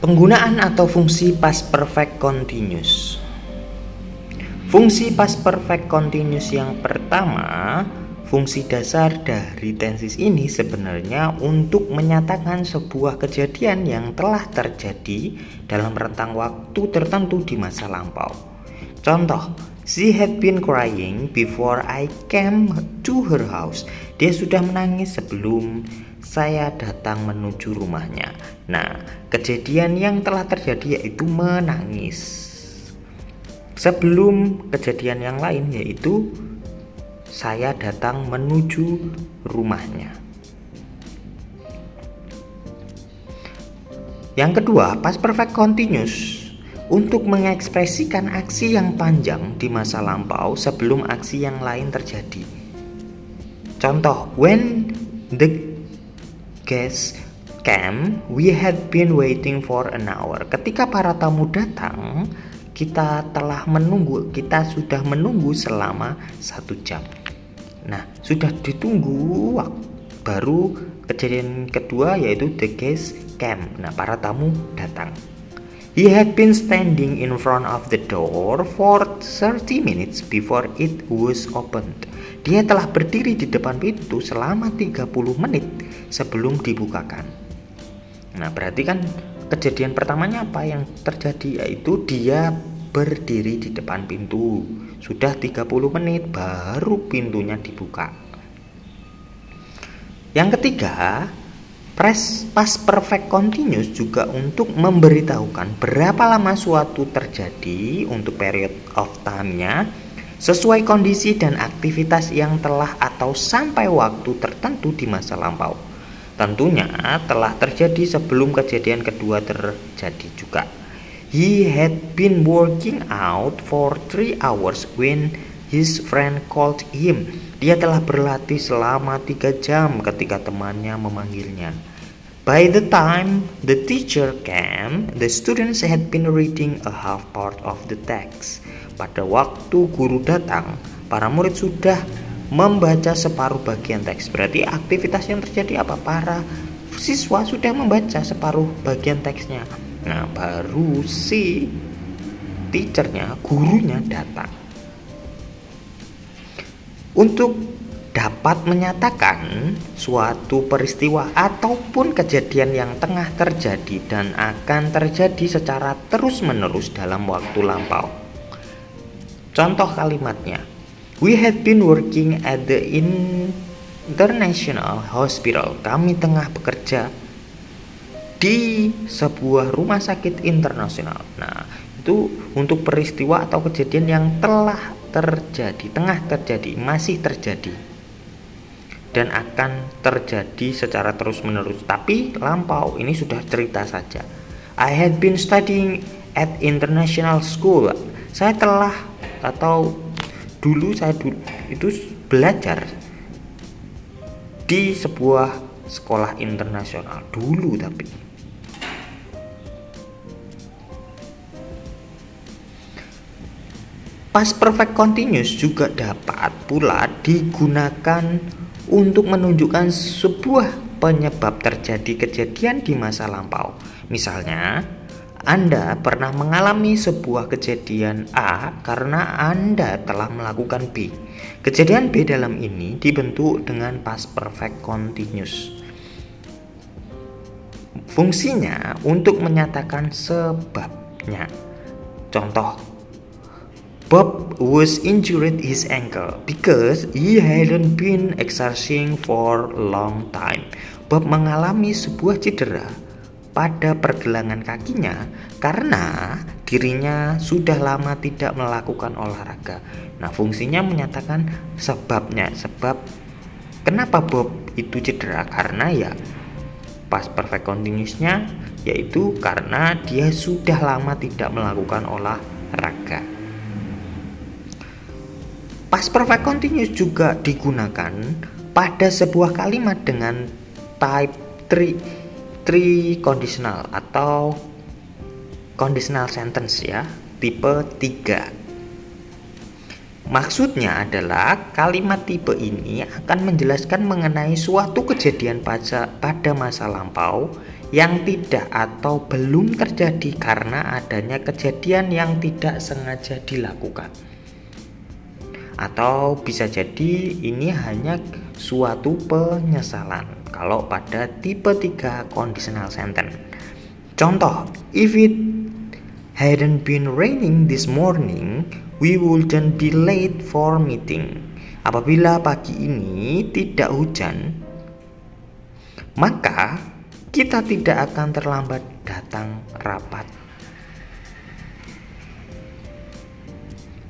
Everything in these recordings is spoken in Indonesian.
Penggunaan atau fungsi past perfect continuous. Fungsi past perfect continuous yang pertama, fungsi dasar dari tenses ini sebenarnya untuk menyatakan sebuah kejadian yang telah terjadi dalam rentang waktu tertentu di masa lampau. Contoh, she had been crying before I came to her house. Dia sudah menangis sebelum saya datang menuju rumahnya. Nah, kejadian yang telah terjadi yaitu menangis. Sebelum kejadian yang lain yaitu saya datang menuju rumahnya. Yang kedua, past perfect continuous untuk mengekspresikan aksi yang panjang di masa lampau sebelum aksi yang lain terjadi. Contoh, when the guests came, we had been waiting for an hour. Ketika para tamu datang, kita sudah menunggu selama 1 jam. Nah, sudah ditunggu, baru kejadian kedua yaitu the guests came. Nah, para tamu datang. He had been standing in front of the door for 30 minutes before it was opened. Dia telah berdiri di depan pintu selama 30 menit sebelum dibukakan. Nah, berarti kan kejadian pertamanya apa yang terjadi, yaitu dia berdiri di depan pintu. Sudah 30 menit baru pintunya dibuka. Yang ketiga, past perfect continuous juga untuk memberitahukan berapa lama suatu terjadi untuk period of time-nya sesuai kondisi dan aktivitas yang telah atau sampai waktu tertentu di masa lampau. Tentunya telah terjadi sebelum kejadian kedua terjadi juga. He had been working out for 3 hours when his friend called him. Dia telah berlatih selama 3 jam ketika temannya memanggilnya. By the time the teacher came, the students had been reading a half part of the text. Pada waktu guru datang, para murid sudah membaca separuh bagian teks. Berarti aktivitas yang terjadi apa? Para siswa sudah membaca separuh bagian teksnya. Nah, baru si teachernya, gurunya datang. Untuk dapat menyatakan suatu peristiwa ataupun kejadian yang tengah terjadi dan akan terjadi secara terus-menerus dalam waktu lampau. Contoh kalimatnya, we had been working at the international hospital. Kami tengah bekerja di sebuah rumah sakit internasional. Nah, itu untuk peristiwa atau kejadian yang telah terjadi, tengah terjadi, masih terjadi, dan akan terjadi secara terus-menerus. Tapi lampau, ini sudah cerita saja. I had been studying at international school. Saya telah dulu itu belajar di sebuah sekolah internasional dulu. Tapi past perfect continuous juga dapat pula digunakan untuk menunjukkan sebuah penyebab terjadi kejadian di masa lampau. Misalnya, Anda pernah mengalami sebuah kejadian A karena Anda telah melakukan B. Kejadian B dalam ini dibentuk dengan past perfect continuous. Fungsinya untuk menyatakan sebabnya. Contoh, Bob was injured his ankle because he hadn't been exercising for a long time. Bob mengalami sebuah cedera pada pergelangan kakinya karena dirinya sudah lama tidak melakukan olahraga. Nah, fungsinya menyatakan sebabnya. Sebab kenapa Bob itu cedera? Karena ya past perfect continuous-nya yaitu karena dia sudah lama tidak melakukan olahraga. Past perfect continuous juga digunakan pada sebuah kalimat dengan type 3 conditional atau conditional sentence ya, tipe 3. Maksudnya adalah kalimat tipe ini akan menjelaskan mengenai suatu kejadian pada masa lampau yang tidak atau belum terjadi karena adanya kejadian yang tidak sengaja dilakukan. Atau bisa jadi ini hanya suatu penyesalan kalau pada tipe 3 conditional sentence. Contoh, if it hadn't been raining this morning, we wouldn't be late for meeting. Apabila pagi ini tidak hujan, maka kita tidak akan terlambat datang rapat.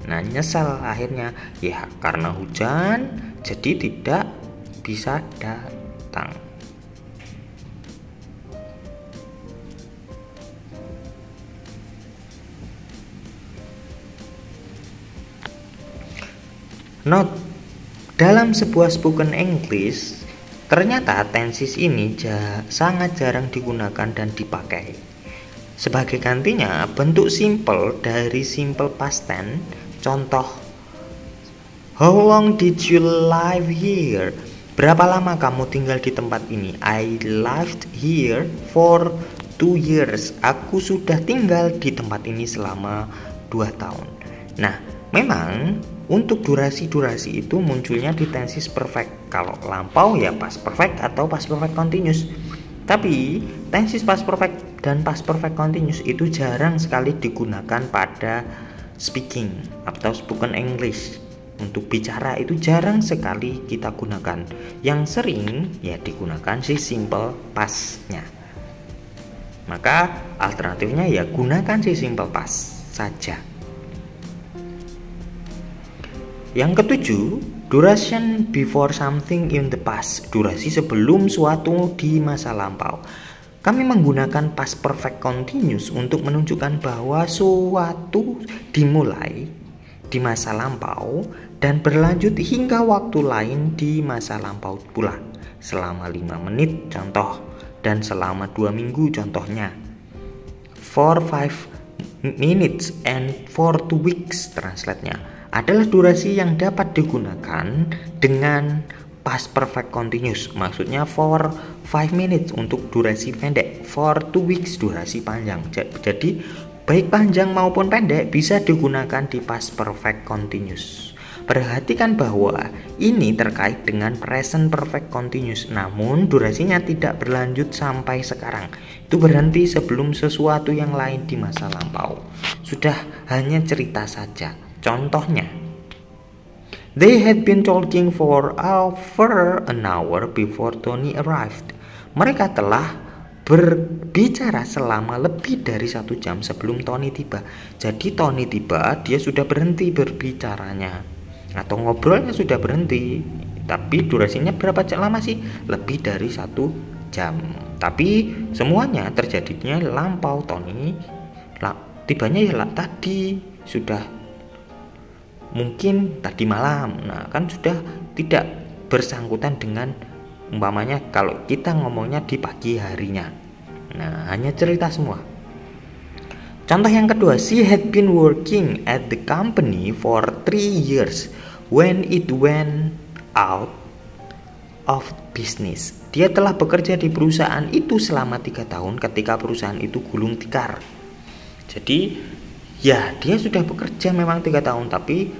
Nah, nyesal akhirnya ya karena hujan jadi tidak bisa datang. Note, dalam sebuah spoken English ternyata tenses ini sangat jarang digunakan dan dipakai. Sebagai gantinya, bentuk simple dari simple past tense. Contoh, how long did you live here? Berapa lama kamu tinggal di tempat ini? I lived here for 2 years. Aku sudah tinggal di tempat ini selama 2 tahun. Nah, memang untuk durasi-durasi itu munculnya di tenses perfect. Kalau lampau ya past perfect atau past perfect continuous. Tapi tenses past perfect dan past perfect continuous itu jarang sekali digunakan pada speaking atau spoken English. Untuk bicara itu jarang sekali kita gunakan. Yang sering ya digunakan si simple past-nya. Maka alternatifnya ya gunakan si simple past saja. Yang ketujuh, duration before something in the past. Durasi sebelum suatu di masa lampau. Kami menggunakan past perfect continuous untuk menunjukkan bahwa suatu dimulai di masa lampau dan berlanjut hingga waktu lain di masa lampau pula. Selama 5 menit contoh, dan selama 2 minggu contohnya. For 5 minutes and for 2 weeks translate-nya adalah durasi yang dapat digunakan dengan past perfect continuous. Maksudnya for 5 minutes untuk durasi pendek, for 2 weeks durasi panjang. Jadi baik panjang maupun pendek bisa digunakan di past perfect continuous. Perhatikan bahwa ini terkait dengan present perfect continuous, namun durasinya tidak berlanjut sampai sekarang. Itu berhenti sebelum sesuatu yang lain di masa lampau. Sudah hanya cerita saja. Contohnya, they had been talking for over an hour before Tony arrived. Mereka telah berbicara selama lebih dari 1 jam sebelum Tony tiba. Jadi Tony tiba, dia sudah berhenti berbicaranya atau ngobrolnya sudah berhenti. Tapi durasinya berapa lama sih? Lebih dari 1 jam. Tapi semuanya terjadinya lampau. Tony tibanya ya tadi sudah mungkin tadi malam. Nah, kan sudah tidak bersangkutan dengan umpamanya kalau kita ngomongnya di pagi harinya. Nah, hanya cerita semua. Contoh yang kedua, she had been working at the company for 3 years when it went out of business. Dia telah bekerja di perusahaan itu selama 3 tahun ketika perusahaan itu gulung tikar. Jadi ya dia sudah bekerja memang 3 tahun, tapi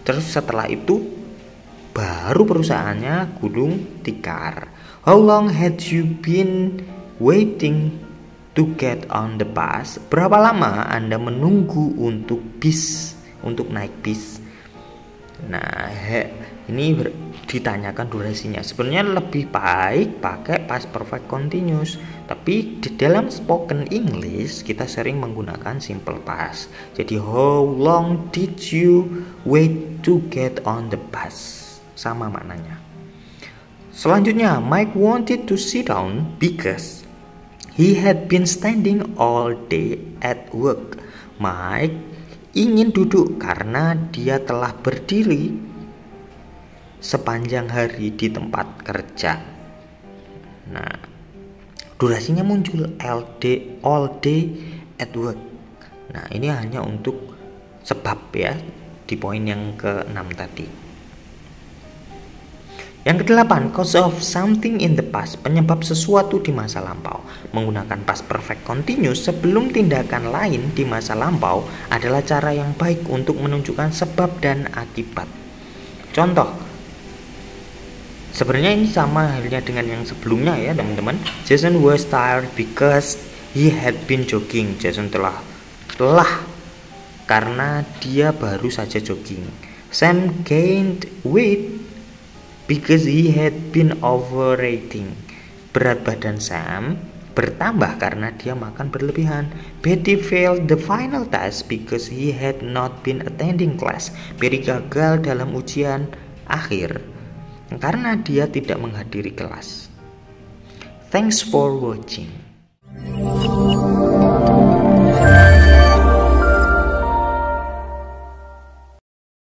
terus setelah itu baru perusahaannya gulung tikar. How long had you been waiting to get on the bus? Berapa lama Anda menunggu untuk naik bis? Nah, ini ditanyakan durasinya. Sebenarnya lebih baik pakai past perfect continuous, tapi di dalam spoken English kita sering menggunakan simple past. Jadi how long did you wait to get on the bus? Sama maknanya. Selanjutnya, Mike wanted to sit down because he had been standing all day at work. Mike ingin duduk karena dia telah berdiri sepanjang hari di tempat kerja. Nah, durasinya muncul all day at work. Nah, ini hanya untuk sebab ya, di poin yang ke-6 tadi. Yang ke-8, cause of something in the past, penyebab sesuatu di masa lampau. Menggunakan past perfect continuous sebelum tindakan lain di masa lampau adalah cara yang baik untuk menunjukkan sebab dan akibat. Contoh, sebenarnya ini sama halnya dengan yang sebelumnya ya teman-teman. Jason was tired because he had been jogging. Jason telah karena dia baru saja jogging. Sam gained weight because he had been overeating. Berat badan Sam bertambah karena dia makan berlebihan. Betty failed the final test because he had not been attending class. Betty gagal dalam ujian akhir karena dia tidak menghadiri kelas. Thanks for watching.